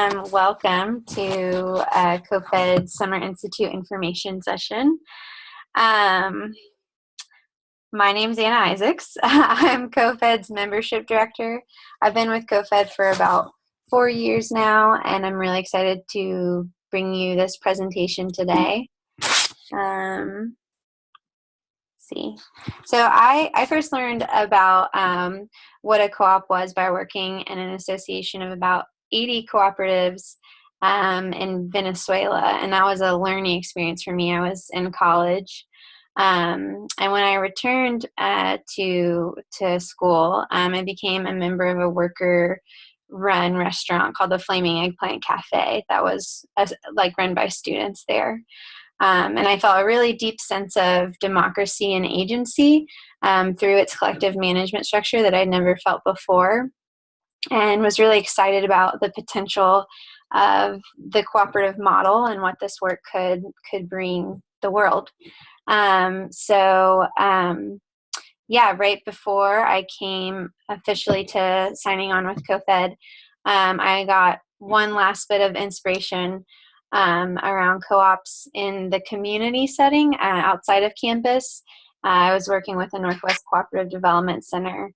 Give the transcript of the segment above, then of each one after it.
Welcome to CoFed's Summer Institute information session. My name is Anna Isaacs. I'm CoFed's membership director. I've been with CoFed for about 4 years now, and I'm really excited to bring you this presentation today. See. So I first learned about what a co-op was by working in an association of about 80 cooperatives in Venezuela, and that was a learning experience for me. I was in college, and when I returned to school, I became a member of a worker-run restaurant called the Flaming Eggplant Cafe that was run by students there. And I felt a really deep sense of democracy and agency through its collective management structure that I'd never felt before, and was really excited about the potential of the cooperative model and what this work could bring the world. Right before I came officially to signing on with CoFed, I got one last bit of inspiration around co-ops in the community setting outside of campus. I was working with the Northwest Cooperative Development Center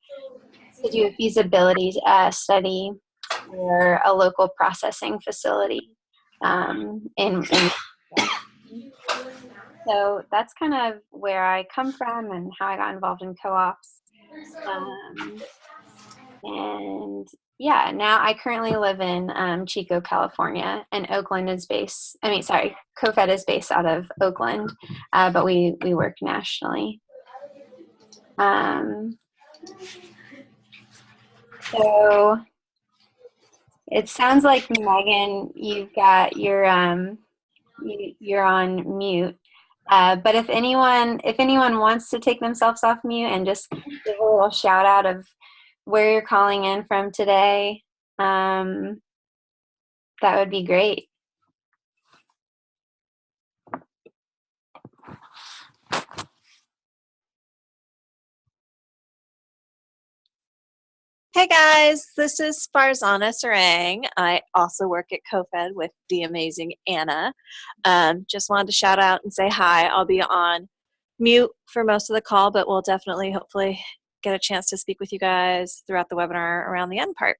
to do a feasibility study for a local processing facility. So that's kind of where I come from and how I got involved in co-ops. Now I currently live in Chico, California, and CoFed is based out of Oakland, but we work nationally. So it sounds like, Megan, you've got your you're on mute. But if anyone wants to take themselves off mute and just give a little shout out of where you're calling in from today, that would be great. Hey guys, this is Farzana Sarang. I also work at CoFed with the amazing Anna. Just wanted to shout out and say hi. I'll be on mute for most of the call, but we'll definitely, hopefully, get a chance to speak with you guys throughout the webinar around the end part.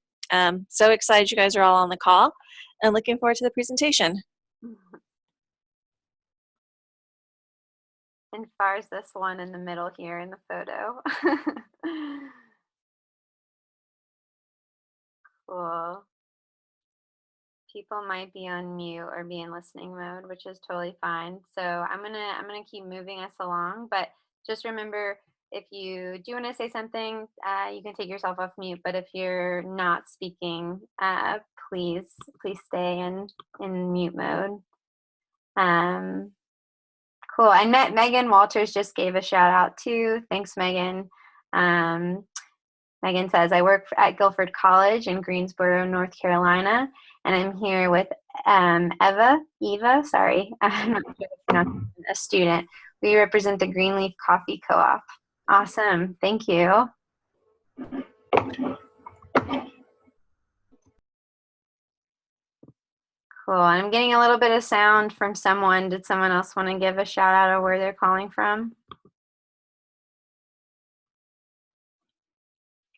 So excited you guys are all on the call and looking forward to the presentation. And Far's this one in the middle here in the photo. Cool. People might be on mute or be in listening mode, which is totally fine. So I'm gonna keep moving us along, but just remember, if you do want to say something, you can take yourself off mute. But if you're not speaking, please stay in mute mode. Cool. I met Megan Walters just gave a shout out too. Thanks, Megan. Megan says, I work at Guilford College in Greensboro, North Carolina, and I'm here with Eva, sorry, I'm not sure if I'm a student. We represent the Greenleaf Coffee Co-op. Awesome, thank you. Cool, I'm getting a little bit of sound from someone. Did someone else want to give a shout out of where they're calling from?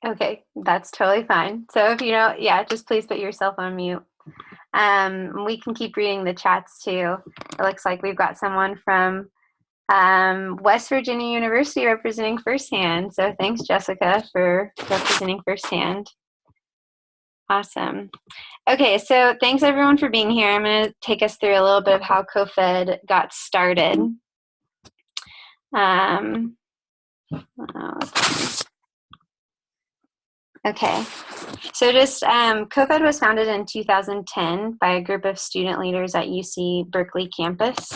Okay, that's totally fine. So if you don't, just please put yourself on mute. We can keep reading the chats too. It looks like we've got someone from West Virginia University representing Firsthand. So thanks, Jessica, for representing Firsthand. Awesome. Okay, so thanks everyone for being here. I'm going to take us through a little bit of how CoFed got started. Okay, so just CoFed was founded in 2010 by a group of student leaders at UC Berkeley campus.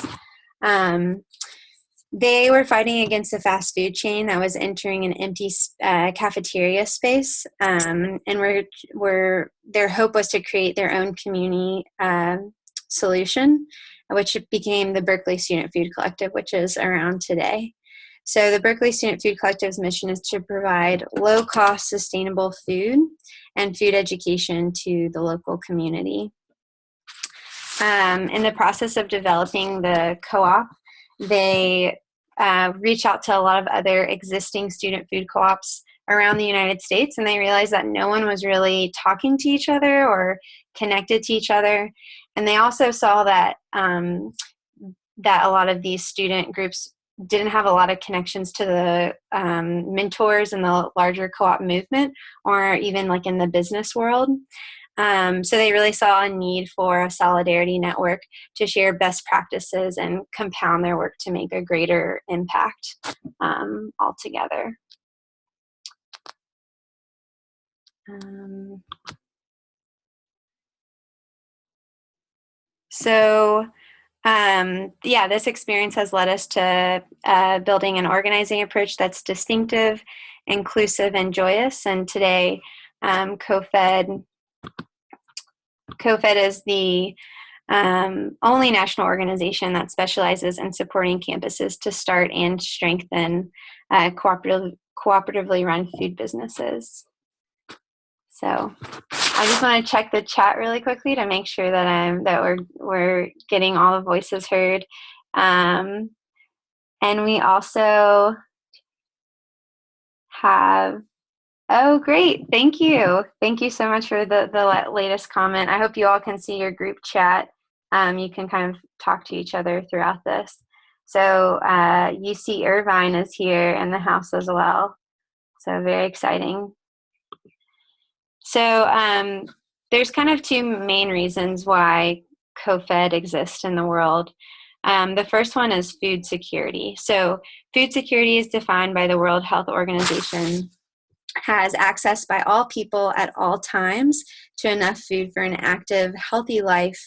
They were fighting against a fast food chain that was entering an empty cafeteria space, and their hope was to create their own community solution, which became the Berkeley Student Food Collective, which is around today. So the Berkeley Student Food Collective's mission is to provide low-cost, sustainable food and food education to the local community. in the process of developing the co-op, they reached out to a lot of other existing student food co-ops around the United States, and they realized that no one was really talking to each other or connected to each other. And they also saw that that a lot of these student groups didn't have a lot of connections to the mentors in the larger co-op movement, or even like in the business world. So they really saw a need for a solidarity network to share best practices and compound their work to make a greater impact altogether. Yeah, this experience has led us to building an organizing approach that's distinctive, inclusive, and joyous. And today, CoFed is the only national organization that specializes in supporting campuses to start and strengthen cooperatively run food businesses. So I just want to check the chat really quickly to make sure that we're getting all the voices heard. And we also have, oh, great. Thank you. Thank you so much for the latest comment. I hope you all can see your group chat. You can kind of talk to each other throughout this. So UC Irvine is here in the house as well. So very exciting. So there's kind of two main reasons why CoFed exists in the world. The first one is food security. So food security is defined by the World Health Organization as access by all people at all times to enough food for an active, healthy life,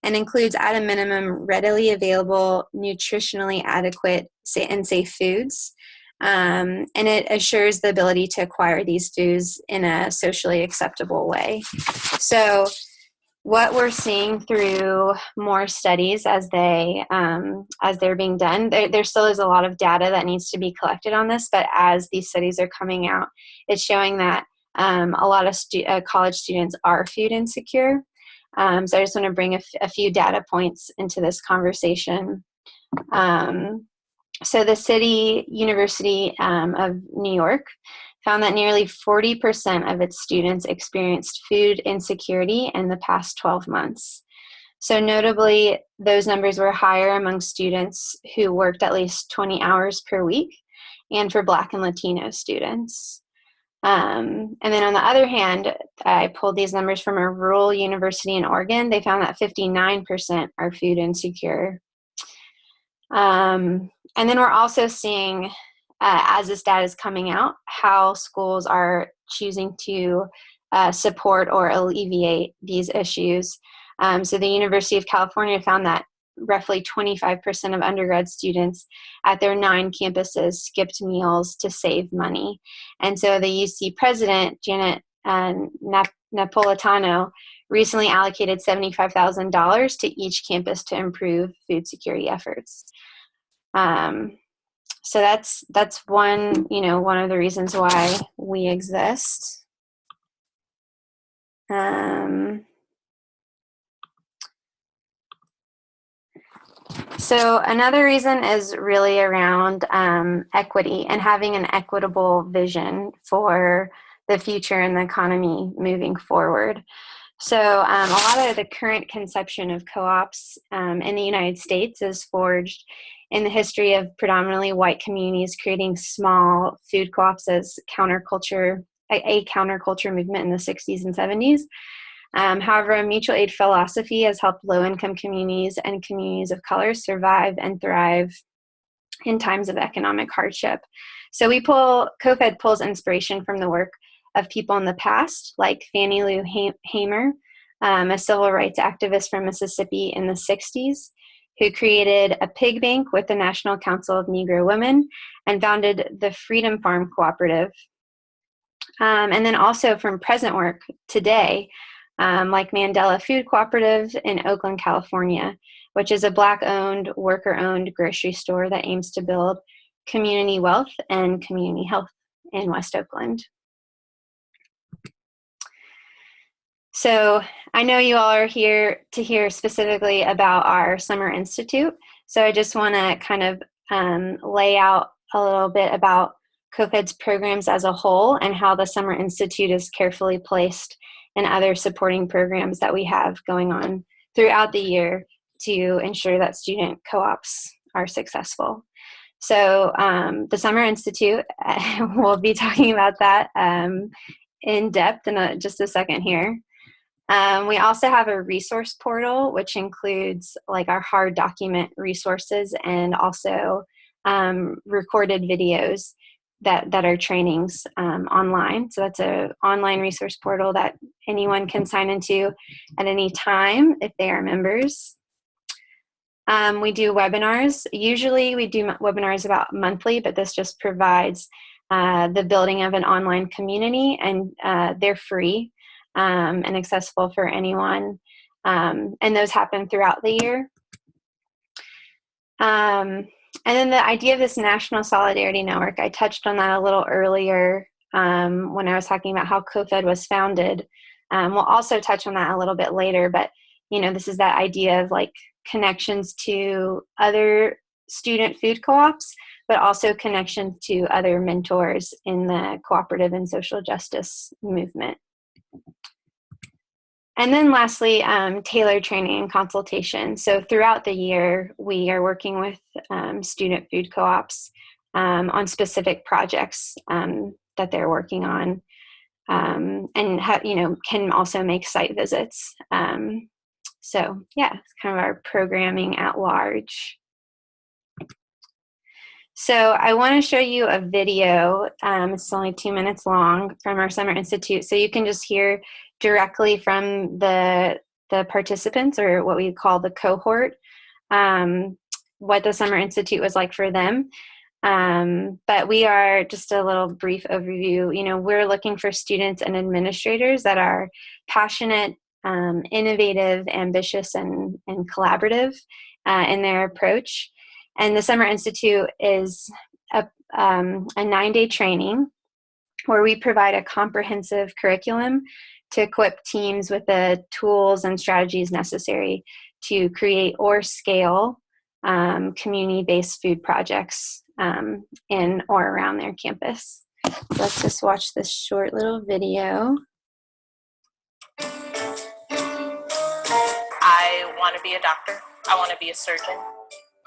and includes at a minimum readily available, nutritionally adequate and safe foods. And it assures the ability to acquire these foods in a socially acceptable way. So what we're seeing through more studies as they're being done, there still is a lot of data that needs to be collected on this, but as these studies are coming out, it's showing that a lot of college students are food insecure. So I just want to bring a few data points into this conversation. So the City University of New York found that nearly 40% of its students experienced food insecurity in the past 12 months. So notably, those numbers were higher among students who worked at least 20 hours per week and for Black and Latino students. And then on the other hand, I pulled these numbers from a rural university in Oregon. They found that 59% are food insecure. And then we're also seeing, as this data is coming out, how schools are choosing to support or alleviate these issues. So the University of California found that roughly 25% of undergrad students at their 9 campuses skipped meals to save money. And so the UC president, Janet Napolitano, recently allocated $75,000 to each campus to improve food security efforts. So that's one of the reasons why we exist. So another reason is really around equity and having an equitable vision for the future and the economy moving forward. So a lot of the current conception of co-ops in the United States is forged in the history of predominantly white communities creating small food co-ops as a counterculture movement in the 60s and 70s. However, a mutual aid philosophy has helped low-income communities and communities of color survive and thrive in times of economic hardship. So CoFed pulls inspiration from the work of people in the past, like Fannie Lou Hamer, a civil rights activist from Mississippi in the 60s, who created a pig bank with the National Council of Negro Women and founded the Freedom Farm Cooperative. And then also from present work today, like Mandela Food Cooperative in Oakland, California, which is a Black-owned, worker-owned grocery store that aims to build community wealth and community health in West Oakland. So I know you all are here to hear specifically about our Summer Institute. So I just want to kind of lay out a little bit about CoFed's programs as a whole and how the Summer Institute is carefully placed in other supporting programs that we have going on throughout the year to ensure that student co-ops are successful. So the Summer Institute, we'll be talking about that in depth in just a second here. We also have a resource portal, which includes like our hard document resources and also recorded videos that are trainings online. So that's an online resource portal that anyone can sign into at any time if they are members. We do webinars. Usually we do webinars about monthly, but this just provides the building of an online community, and they're free and accessible for anyone. And those happen throughout the year. And then the idea of this National Solidarity Network, I touched on that a little earlier when I was talking about how CoFed was founded. We'll also touch on that a little bit later, but this is that idea of like connections to other student food co-ops, but also connections to other mentors in the cooperative and social justice movement. And then lastly, tailored training and consultation. So throughout the year, we are working with student food co-ops on specific projects that they're working on, and can also make site visits. So yeah, it's kind of our programming at large. So I want to show you a video. It's only 2 minutes long from our Summer Institute. So you can just hear directly from the participants, or what we call the cohort, what the Summer Institute was like for them. But we are, just a little brief overview, we're looking for students and administrators that are passionate, innovative, ambitious, and collaborative in their approach. And the Summer Institute is a 9-day training where we provide a comprehensive curriculum to equip teams with the tools and strategies necessary to create or scale community-based food projects in or around their campus. Let's just watch this short little video. I want to be a doctor. I want to be a surgeon.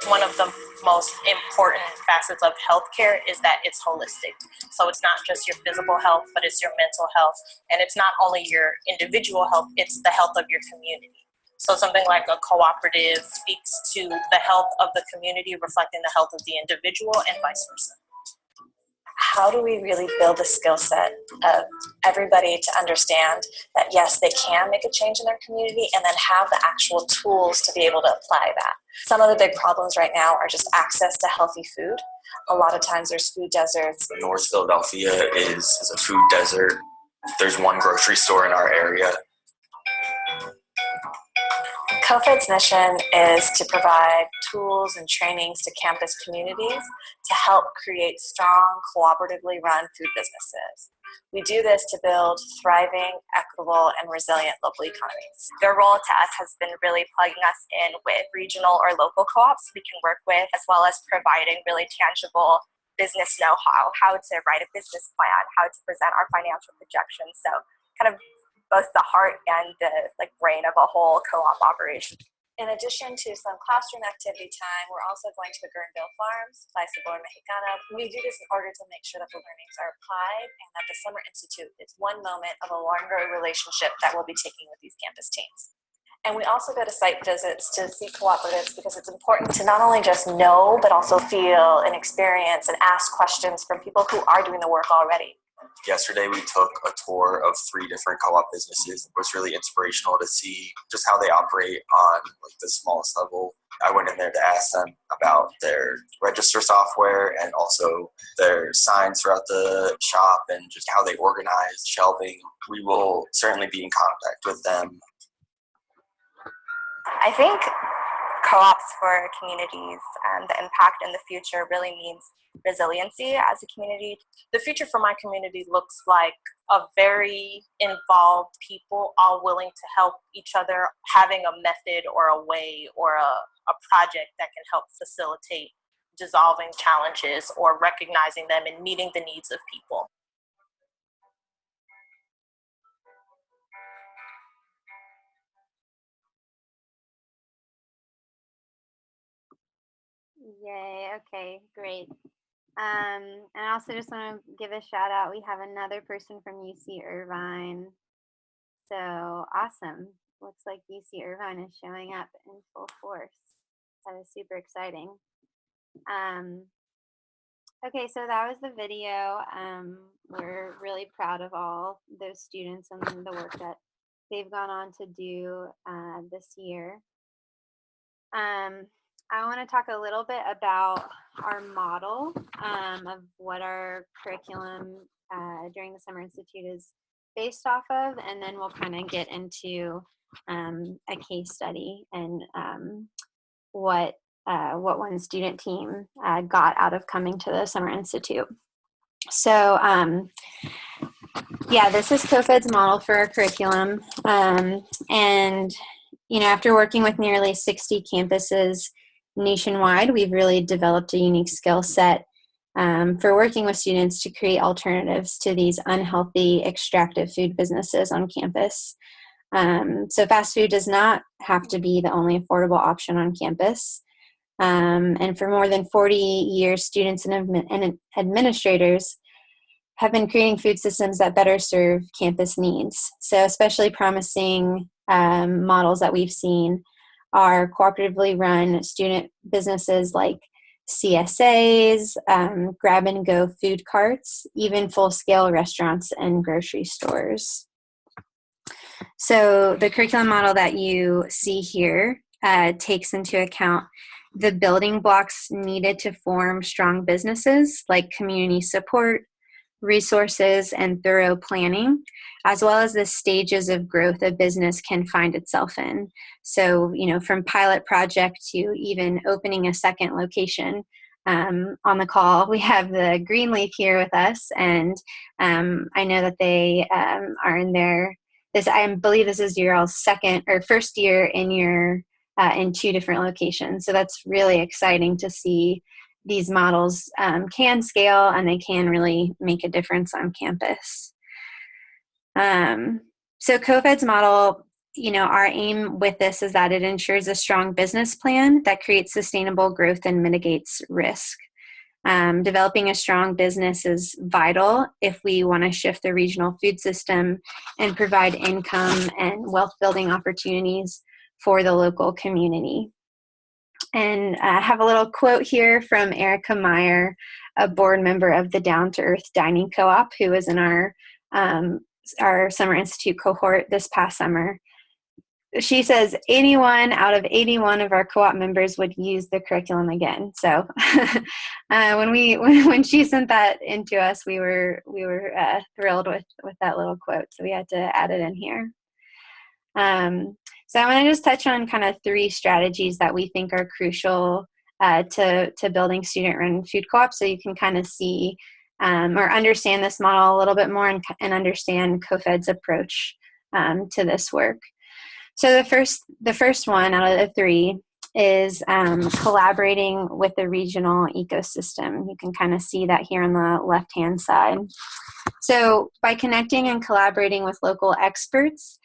One of the most important facets of healthcare is that it's holistic. So it's not just your physical health, but it's your mental health. And it's not only your individual health, it's the health of your community. So something like a cooperative speaks to the health of the community, reflecting the health of the individual, and vice versa. How do we really build the skill set of everybody to understand that, yes, they can make a change in their community, and then have the actual tools to be able to apply that? Some of the big problems right now are just access to healthy food. A lot of times there's food deserts. North Philadelphia is a food desert. There's one grocery store in our area. CoFed's mission is to provide tools and trainings to campus communities to help create strong, cooperatively run food businesses. We do this to build thriving, equitable, and resilient local economies. Their role to us has been really plugging us in with regional or local co-ops we can work with, as well as providing really tangible business know-how, how to write a business plan, how to present our financial projections. So kind of both the heart and the brain of a whole co-op operation. In addition to some classroom activity time, we're also going to Guerneville Farms by Sabor Mexicano. We do this in order to make sure that the learnings are applied, and that the Summer Institute is one moment of a longer relationship that we'll be taking with these campus teams. And we also go to site visits to see cooperatives, because it's important to not only just know, but also feel and experience and ask questions from people who are doing the work already. Yesterday we took a tour of 3 different co-op businesses. It was really inspirational to see just how they operate on the smallest level. I went in there to ask them about their register software and also their signs throughout the shop and just how they organize shelving. We will certainly be in contact with them. I think co-ops for communities and the impact in the future really means resiliency as a community. The future for my community looks like a very involved people all willing to help each other, having a method or a way or a project that can help facilitate dissolving challenges or recognizing them and meeting the needs of people. Yay, okay, great. And I also just want to give a shout out. We have another person from UC Irvine. So awesome. Looks like UC Irvine is showing up in full force. That is super exciting. Okay, so that was the video. We're really proud of all those students and the work that they've gone on to do this year. I want to talk a little bit about our model of what our curriculum during the Summer Institute is based off of, and then we'll kind of get into a case study and what one student team got out of coming to the Summer Institute. So yeah, this is CoFed's model for our curriculum. And, you know, after working with nearly 60 campuses nationwide, we've really developed a unique skill set for working with students to create alternatives to these unhealthy, extractive food businesses on campus. So fast food does not have to be the only affordable option on campus. And for more than 40 years, students and administrators have been creating food systems that better serve campus needs. So especially promising models that we've seen are cooperatively run student businesses like CSAs, grab-and-go food carts, even full-scale restaurants and grocery stores. So the curriculum model that you see here takes into account the building blocks needed to form strong businesses like community support, resources, and thorough planning, as well as the stages of growth a business can find itself in. So, you know, from pilot project to even opening a second location. On the call, we have the Greenleaf here with us, and I know that they are in their, I believe this is your all's second or first year in your in 2 different locations. So that's really exciting to see these models can scale and they can really make a difference on campus. So CoFed's model, you know, our aim with this is that it ensures a strong business plan that creates sustainable growth and mitigates risk. Developing a strong business is vital if we want to shift the regional food system and provide income and wealth building opportunities for the local community. And I have a little quote here from Erica Meyer, a board member of the Down to Earth Dining Co-op, who was in our Summer Institute cohort this past summer. She says 81 out of 81 of our co-op members would use the curriculum again. So when she sent that into us, we were thrilled with that little quote. So we had to add it in here. So I want to just touch on kind of 3 strategies that we think are crucial to building student-run food co-ops, so you can kind of see or understand this model a little bit more and understand CoFed's approach to this work. So the first one out of the 3 is collaborating with the regional ecosystem. You can kind of see that here on the left-hand side. So by connecting and collaborating with local experts,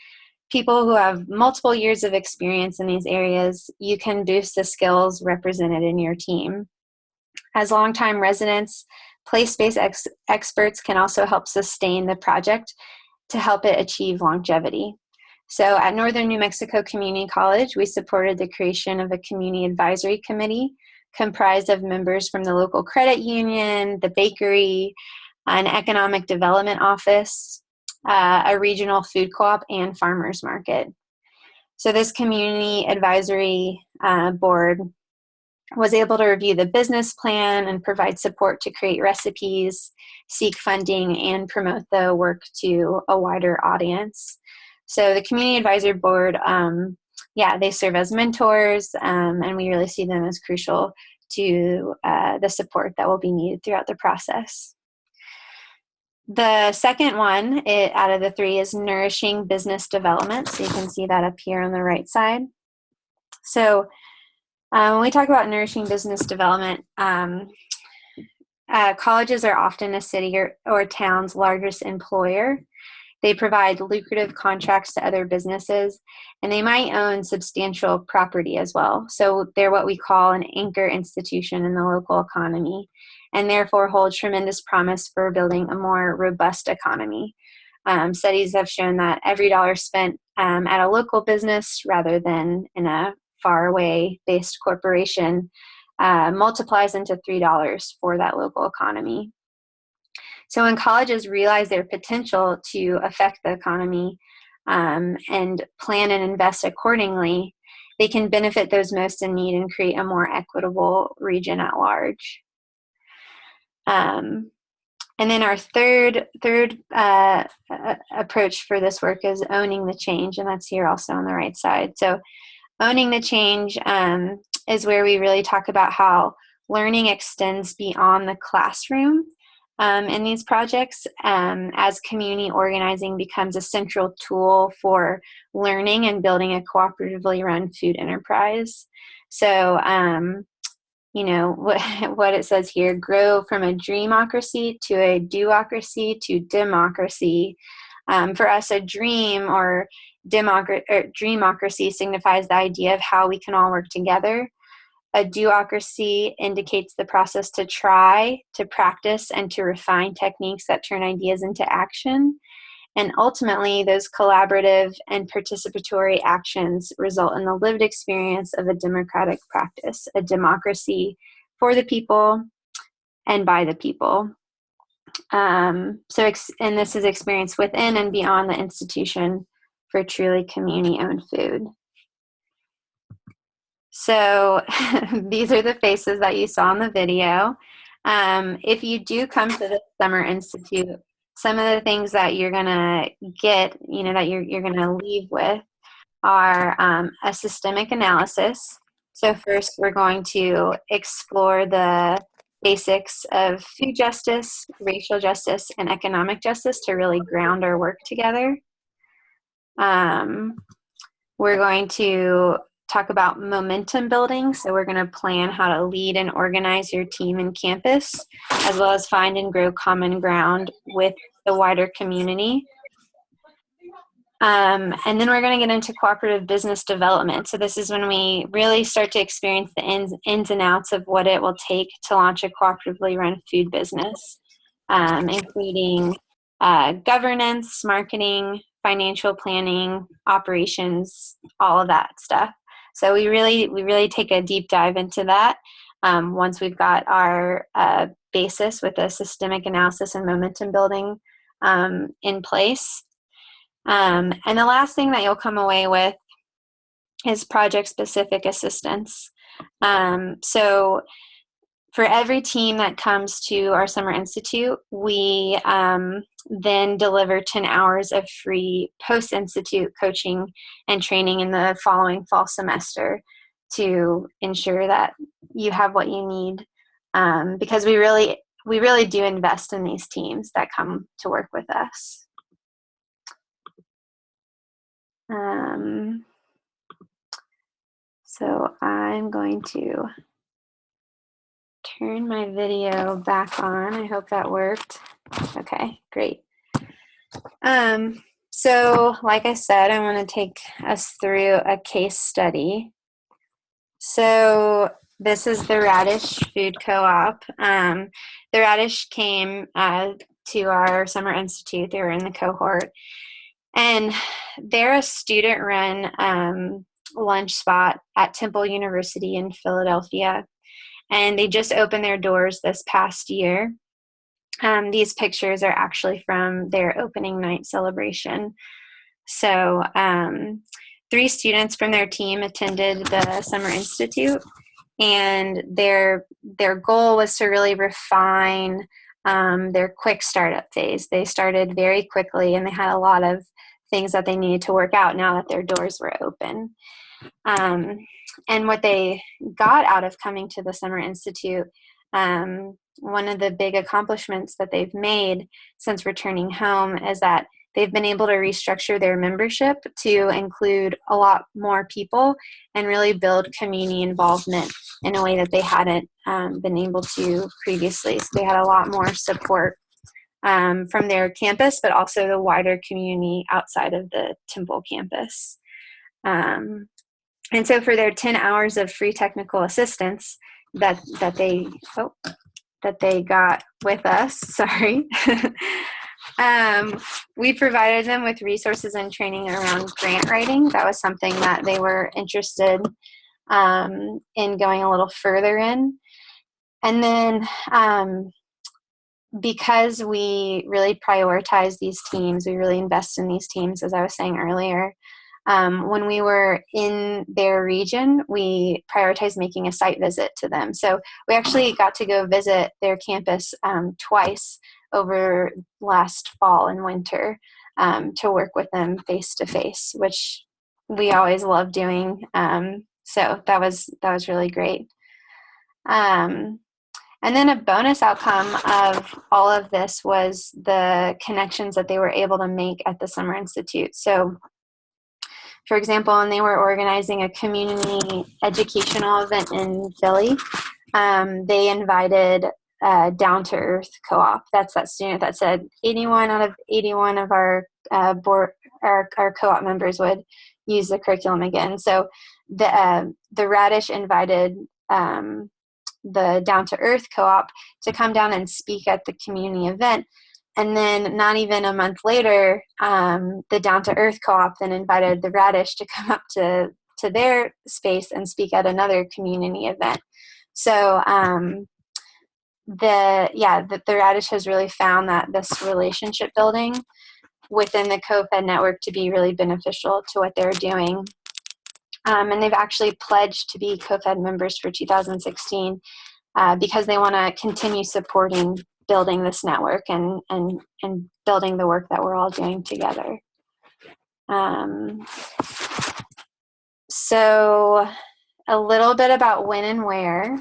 people who have multiple years of experience in these areas, you can boost the skills represented in your team. As longtime residents, place-based experts can also help sustain the project to help it achieve longevity. So at Northern New Mexico Community College, we supported the creation of a community advisory committee comprised of members from the local credit union, the bakery, an economic development office, a regional food co-op, and farmers market. So this community advisory board was able to review the business plan and provide support to create recipes, seek funding, and promote the work to a wider audience. So the community advisory board they serve as mentors, and we really see them as crucial to the support that will be needed throughout the process. The second one out of the three is nourishing business development. So you can see that up here on the right side. So when we talk about nourishing business development, colleges are often a city or town's largest employer. They provide lucrative contracts to other businesses, and they might own substantial property as well. So they're what we call an anchor institution in the local economy, and therefore hold tremendous promise for building a more robust economy. Studies have shown that every dollar spent at a local business rather than in a faraway based corporation multiplies into $3 for that local economy. So when colleges realize their potential to affect the economy and plan and invest accordingly, they can benefit those most in need and create a more equitable region at large. And then our third approach for this work is owning the change, and that's here also on the right side. So owning the change is where we really talk about how learning extends beyond the classroom in these projects as community organizing becomes a central tool for learning and building a cooperatively run food enterprise. So, what it says here, grow from a dreamocracy to a doocracy to democracy. For us, a dream or dreamocracy signifies the idea of how we can all work together. A doocracy indicates the process to try, to practice, and to refine techniques that turn ideas into action. And ultimately, those collaborative and participatory actions result in the lived experience of a democratic practice, a democracy for the people and by the people. And this is experienced within and beyond the institution for truly community-owned food. So these are the faces that you saw in the video. If you do come to the Summer Institute, some of the things that you're going to get, that you're going to leave with are a systemic analysis. So first we're going to explore the basics of food justice, racial justice, and economic justice to really ground our work together. We're going to talk about momentum building. So we're going to plan how to lead and organize your team and campus, as well as find and grow common ground with the wider community. And then we're going to get into cooperative business development. So this is when we really start to experience the ins and outs of what it will take to launch a cooperatively run food business, including governance, marketing, financial planning, operations, all of that stuff. So we really take a deep dive into that once we've got our basis with a systemic analysis and momentum building in place. And the last thing that you'll come away with is project-specific assistance. So for every team that comes to our Summer Institute, we then deliver 10 hours of free post-institute coaching and training in the following fall semester to ensure that you have what you need, because we really do invest in these teams that come to work with us. So I'm going to turn my video back on. I hope that worked. Okay, great. So like I said, I want to take us through a case study. So this is the Radish Food Co-op. The Radish came to our Summer Institute. They were in the cohort. And they're a student-run lunch spot at Temple University in Philadelphia. And they just opened their doors this past year. These pictures are actually from their opening night celebration. So 3 students from their team attended the Summer Institute, and their goal was to really refine their quick startup phase. They started very quickly, and they had a lot of things that they needed to work out now that their doors were open. And what they got out of coming to the Summer Institute, one of the big accomplishments that they've made since returning home is that they've been able to restructure their membership to include a lot more people and really build community involvement in a way that they hadn't been able to previously. So they had a lot more support from their campus, but also the wider community outside of the Temple campus. And so for their 10 hours of free technical assistance that they got with us, sorry, we provided them with resources and training around grant writing. That was something that they were interested in going a little further in. And then because we really prioritize these teams, we really invest in these teams, as I was saying earlier. When we were in their region, we prioritized making a site visit to them. So we actually got to go visit their campus twice over last fall and winter to work with them face to face, which we always love doing. So that was really great. And then a bonus outcome of all of this was the connections that they were able to make at the Summer Institute. So, for example, when they were organizing a community educational event in Philly, they invited Down to Earth CoOp. That's that student that said 81 out of 81 of our CoOp members would use the curriculum again. So the Radish invited the Down to Earth CoOp to come down and speak at the community event. And then not even a month later, the Down to Earth CoOp then invited the Radish to come up to their space and speak at another community event. So the Radish has really found that this relationship building within the CoFed network to be really beneficial to what they're doing. And they've actually pledged to be CoFed members for 2016 because they want to continue supporting building this network and building the work that we're all doing together. So a little bit about when and where.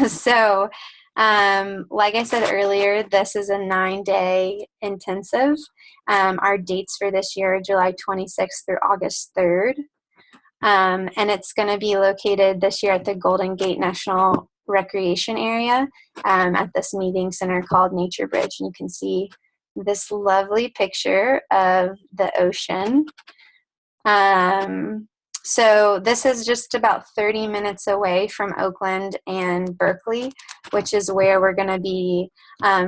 So like I said earlier, this is a 9-day intensive. Our dates for this year are July 26th through August 3rd. And it's going to be located this year at the Golden Gate National Recreation Area at this meeting center called Nature Bridge. And you can see this lovely picture of the ocean. So this is just about 30 minutes away from Oakland and Berkeley, which is where we're going to be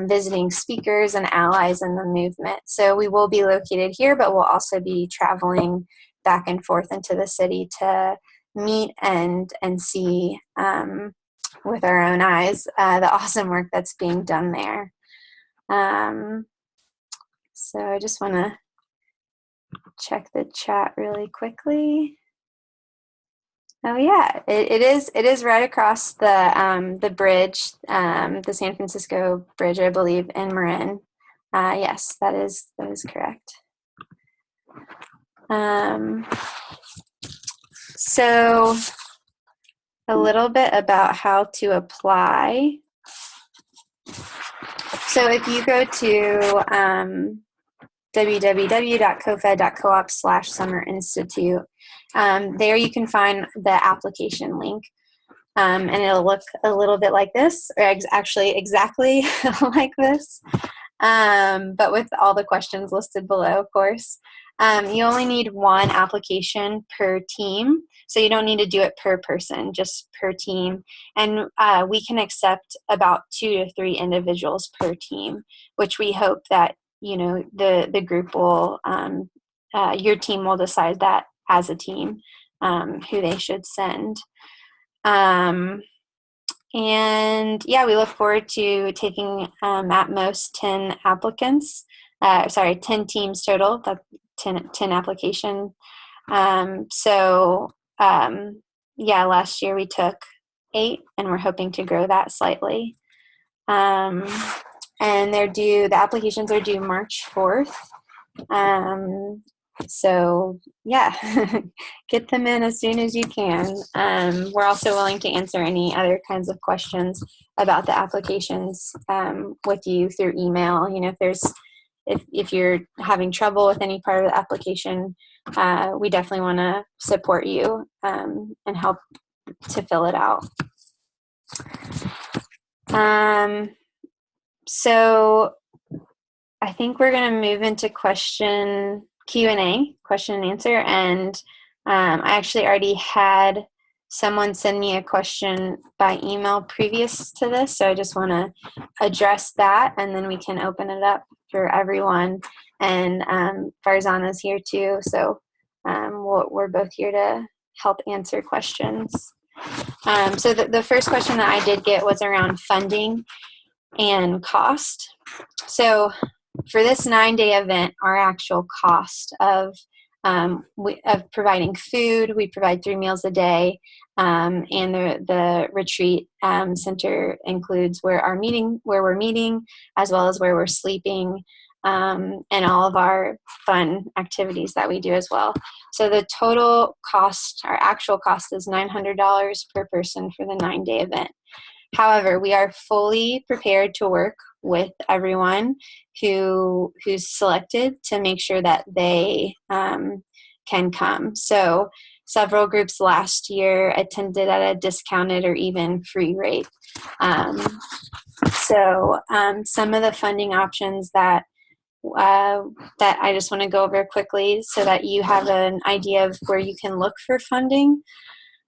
visiting speakers and allies in the movement. So we will be located here, but we'll also be traveling back and forth into the city to meet and see with our own eyes the awesome work that's being done there. So I just want to check the chat really quickly. Oh yeah, it is right across the bridge, the San Francisco Bridge, I believe, in Marin. Yes, that is correct. So a little bit about how to apply. So if you go to www.cofed.coop/Summer Institute, there you can find the application link. And it'll look a little bit like this, or actually exactly like this, but with all the questions listed below, of course. You only need one application per team, so you don't need to do it per person, just per team. And we can accept about 2 to 3 individuals per team, which we hope that the group will, your team will decide that as a team who they should send. And yeah, we look forward to taking at most 10 applicants. 10 teams total. That's 10 application. Yeah, last year we took 8, and we're hoping to grow that slightly. And the applications are due March 4th. So yeah, get them in as soon as you can. We're also willing to answer any other kinds of questions about the applications with you through email. If you're having trouble with any part of the application, we definitely want to support you and help to fill it out. So I think we're going to move into Q&A, question and answer. And I actually already had someone send me a question by email previous to this. So I just want to address that, and then we can open it up for everyone. And Farzana's here too. So we're both here to help answer questions. So the first question that I did get was around funding and cost. So for this 9-day event, our actual cost of providing food, we provide 3 meals a day, and the retreat center includes where we're meeting, as well as where we're sleeping, and all of our fun activities that we do as well. So the total cost, our actual cost, is $900 per person for the 9-day event. However, we are fully prepared to work with everyone who's selected to make sure that they can come. So several groups last year attended at a discounted or even free rate. So some of the funding options that I just want to go over quickly so that you have an idea of where you can look for funding.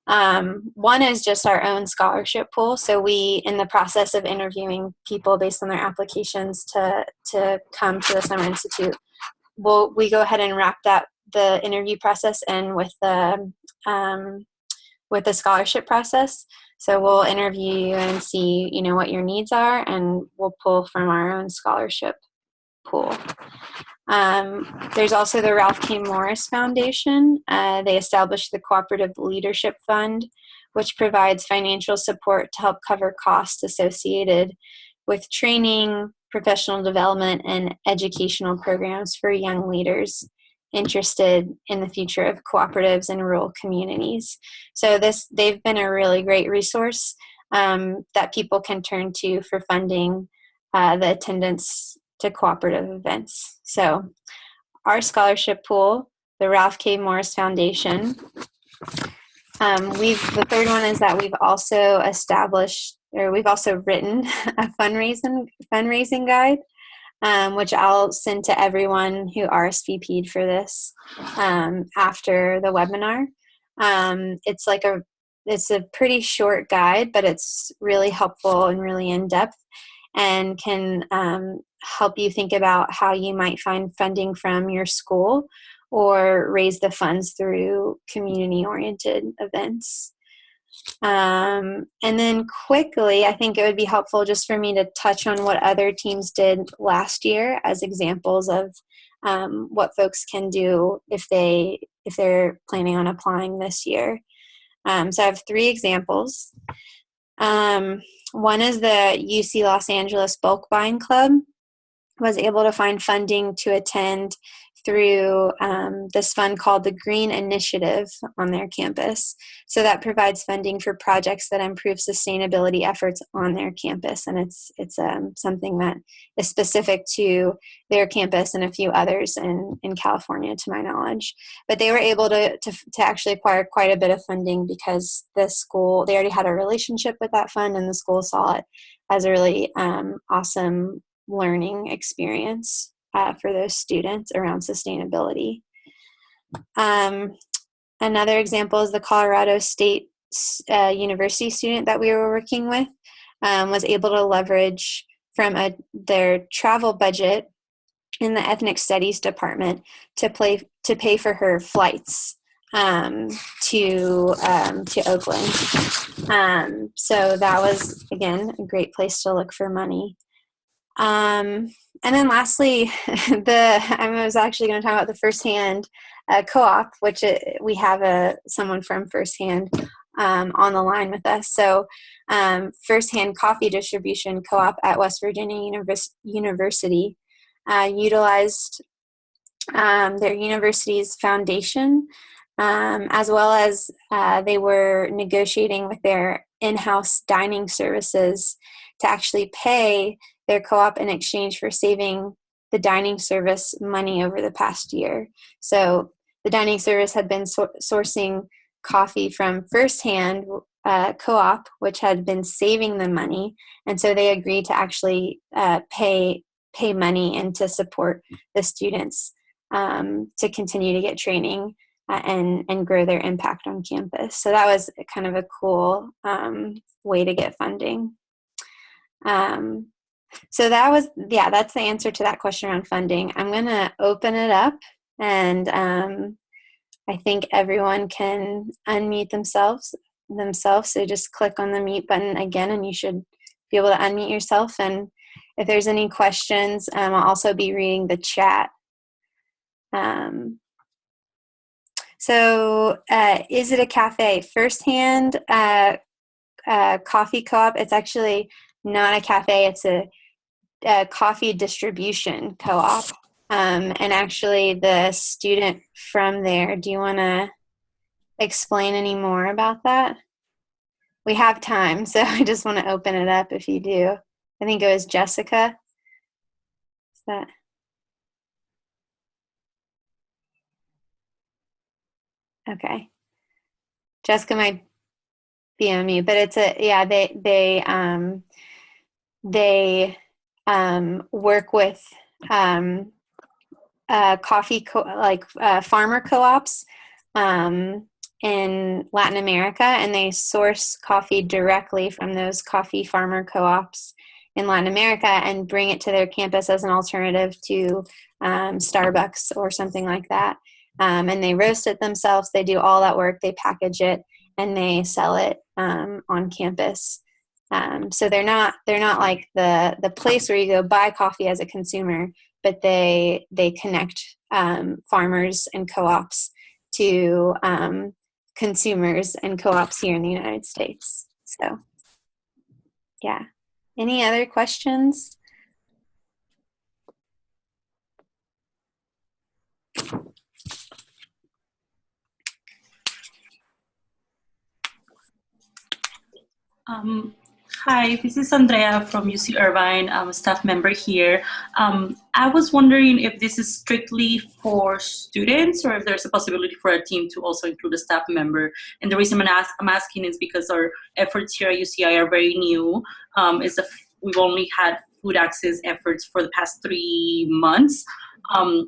One is just our own scholarship pool. So we, in the process of interviewing people based on their applications to come to the Summer Institute, we go ahead and wrap the interview process in with the scholarship process. So we'll interview you and see, what your needs are, and we'll pull from our own scholarship pool. There's also the Ralph K. Morris Foundation. They established the Cooperative Leadership Fund, which provides financial support to help cover costs associated with training, professional development, and educational programs for young leaders interested in the future of cooperatives in rural communities. So they've been a really great resource that people can turn to for funding the attendance to cooperative events. So our scholarship pool, the Ralph K. Morris Foundation. The third one is that we've also written a fundraising guide, which I'll send to everyone who RSVP'd for this after the webinar. It's a pretty short guide, but it's really helpful and really in-depth, and can help you think about how you might find funding from your school or raise the funds through community-oriented events. And then quickly, I think it would be helpful just for me to touch on what other teams did last year as examples of what folks can do if they're planning on applying this year. So I have 3 examples. One is the UC Los Angeles Bulk Buying Club was able to find funding to attend through this fund called the Green Initiative on their campus. So that provides funding for projects that improve sustainability efforts on their campus, and it's something that is specific to their campus and a few others in California, to my knowledge. But they were able to actually acquire quite a bit of funding because the school, they already had a relationship with that fund, and the school saw it as a really awesome learning experience for those students around sustainability. Another example is the Colorado State University student that we were working with was able to leverage from their travel budget in the ethnic studies department to pay for her flights to Oakland. So that was, again, a great place to look for money. And then lastly, I was actually going to talk about the Firsthand CoOp, which we have someone from Firsthand on the line with us. So Firsthand Coffee Distribution CoOp at West Virginia University utilized their university's foundation, as well as they were negotiating with their in-house dining services to actually pay their co-op in exchange for saving the dining service money over the past year. So the dining service had been sourcing coffee from firsthand co-op, which had been saving them money, and so they agreed to actually pay money and to support the students to continue to get training and grow their impact on campus. So that was kind of a cool way to get funding. So that's the answer to that question around funding. I'm going to open it up, and I think everyone can unmute themselves. So just click on the mute button again, and you should be able to unmute yourself. And if there's any questions, I'll also be reading the chat. So is it a cafe? Firsthand coffee co-op. It's actually not a cafe. It's a coffee distribution co-op. And actually the student from there, do you want to explain any more about that? We have time, so I just want to open it up if you do. I think it was Jessica. Is that? Okay. Jessica might be on mute, but it's they work with coffee farmer co-ops in Latin America, and they source coffee directly from those coffee farmer co-ops in Latin America and bring it to their campus as an alternative to Starbucks or something like that. And they roast it themselves. They do all that work. They package it and they sell it on campus. So they're not like the place where you go buy coffee as a consumer, but they connect farmers and co-ops to consumers and co-ops here in the United States. So yeah. Any other questions? Hi, this is Andrea from UC Irvine. I'm a staff member here. I was wondering if this is strictly for students or if there's a possibility for a team to also include a staff member. And the reason I'm asking is because our efforts here at UCI are very new. We've only had food access efforts for the past 3 months.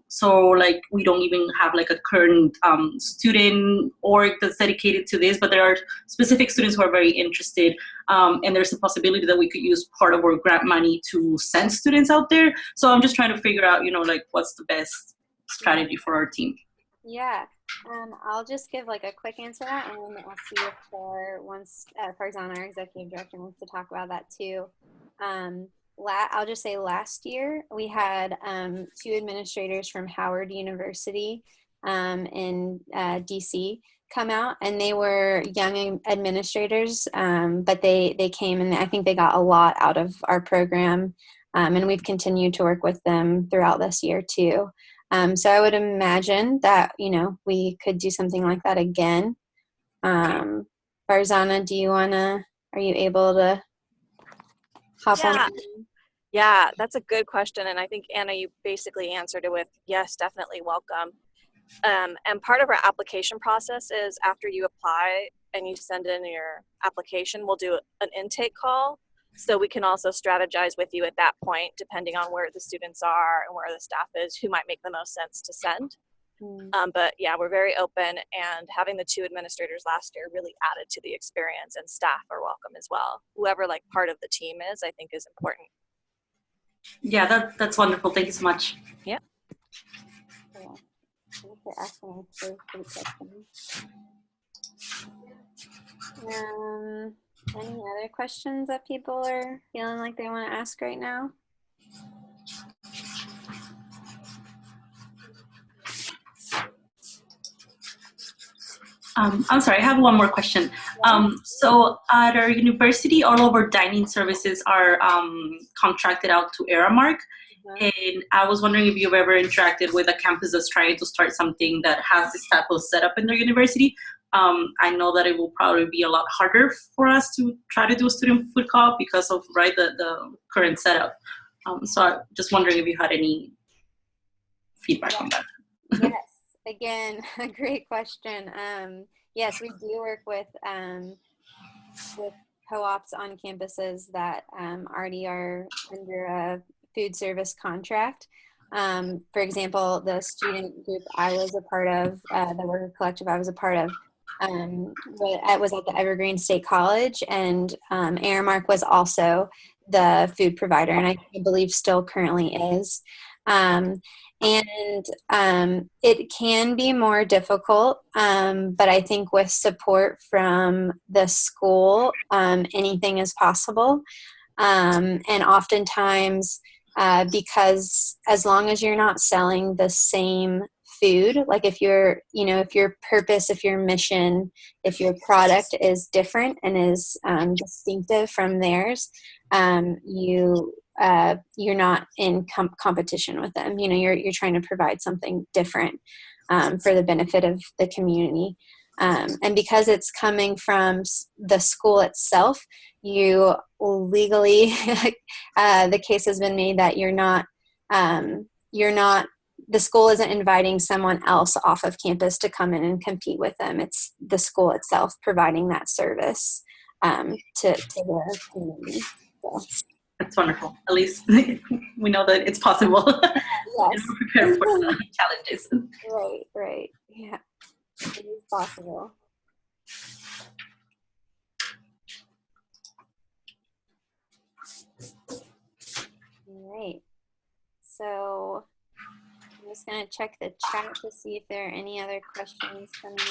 So like we don't even have like a current student org that's dedicated to this, but there are specific students who are very interested, and there's a possibility that we could use part of our grant money to send students out there. So I'm just trying to figure out, like what's the best strategy for our team. Yeah, I'll just give like a quick answer to that, and then I'll see if Farzana, our executive director, wants to talk about that too. I'll just say last year we had 2 administrators from Howard University in DC come out, and they were young administrators, but they came and I think they got a lot out of our program, and we've continued to work with them throughout this year too. So I would imagine that we could do something like that again. Farzana, are you able to hop on? Yeah, that's a good question. And I think, Anna, you basically answered it with, yes, definitely welcome. And part of our application process is after you apply and you send in your application, we'll do an intake call. So we can also strategize with you at that point, depending on where the students are and where the staff is, who might make the most sense to send. But yeah, we're very open, and having the 2 administrators last year really added to the experience, and staff are welcome as well. Whoever like part of the team is, I think is important. Yeah, that's wonderful. Thank you so much. Yeah. Any other questions that people are feeling like they want to ask right now? I'm sorry, I have one more question. So at our university, all of our dining services are contracted out to Aramark. And I was wondering if you've ever interacted with a campus that's trying to start something that has this type of setup in their university. I know that it will probably be a lot harder for us to try to do a student food co-op because of the current setup. So I'm just wondering if you had any feedback on that. Yes, again, a great question. Yes, we do work with co-ops on campuses that already are under a food service contract. For example, the student group I was a part of, the worker collective I was a part of, I was at the Evergreen State College, and Aramark was also the food provider, and I believe still currently is. And it can be more difficult, but I think with support from the school, anything is possible. And oftentimes, because as long as you're not selling the same food, like if your purpose, if your mission, if your product is different and is distinctive from theirs, you're not in competition with them. You're trying to provide something different for the benefit of the community. And because it's coming from the school itself, you legally, the case has been made that the school isn't inviting someone else off of campus to come in and compete with them. It's the school itself providing that service to the community. So. That's wonderful. At least we know that it's possible. Yes. And we're prepared for the challenges. Right. Yeah, it is possible. All right. So I'm just going to check the chat to see if there are any other questions coming in.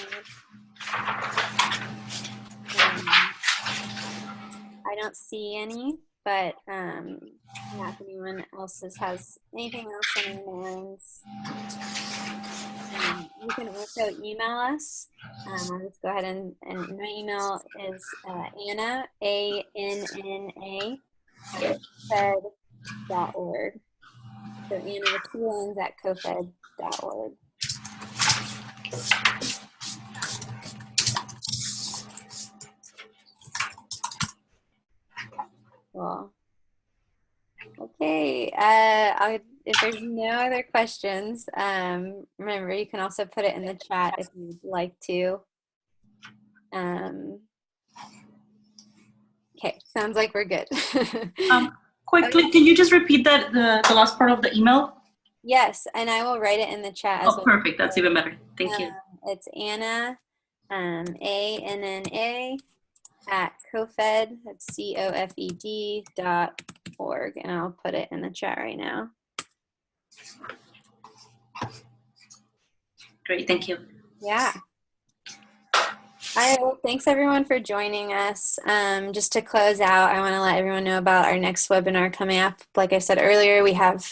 I don't see any, but yeah, if anyone else has anything else on their minds, you can also email us. I'll just go ahead and my email is Anna, ANNA, @cofed.org. So Anna with 2 N's at cofed.org. Cool. Okay. If there's no other questions, remember you can also put it in the chat if you'd like to. Okay, sounds like we're good. Quickly, can you just repeat that the last part of the email? Yes, and I will write it in the chat as well. Perfect. That's even better. Thank you. It's Anna, ANNA, @CoFed, that's COFED.org, and I'll put it in the chat right now. Great, thank you. Yeah. All right, well, thanks everyone for joining us. Just to close out, I want to let everyone know about our next webinar coming up. Like I said earlier, we have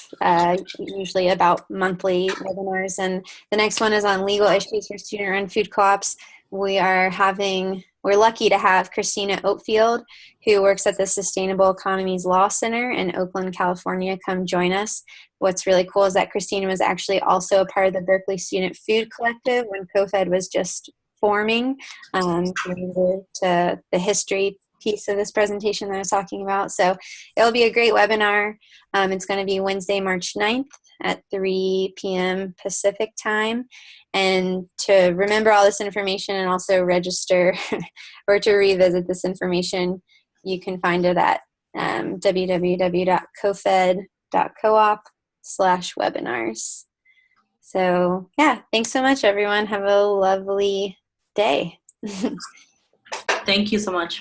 usually about monthly webinars, and the next one is on legal issues for student-run food co-ops. We're lucky to have Christina Oatfield, who works at the Sustainable Economies Law Center in Oakland, California, come join us. What's really cool is that Christina was actually also a part of the Berkeley Student Food Collective when CoFed was just forming, to the history piece of this presentation that I was talking about. So it'll be a great webinar. It's going to be Wednesday, March 9th at 3 p.m. Pacific time. And to remember all this information and also register or to revisit this information, you can find it at www.cofed.coop/webinars. So yeah, thanks so much, everyone. Have a lovely day. Thank you so much.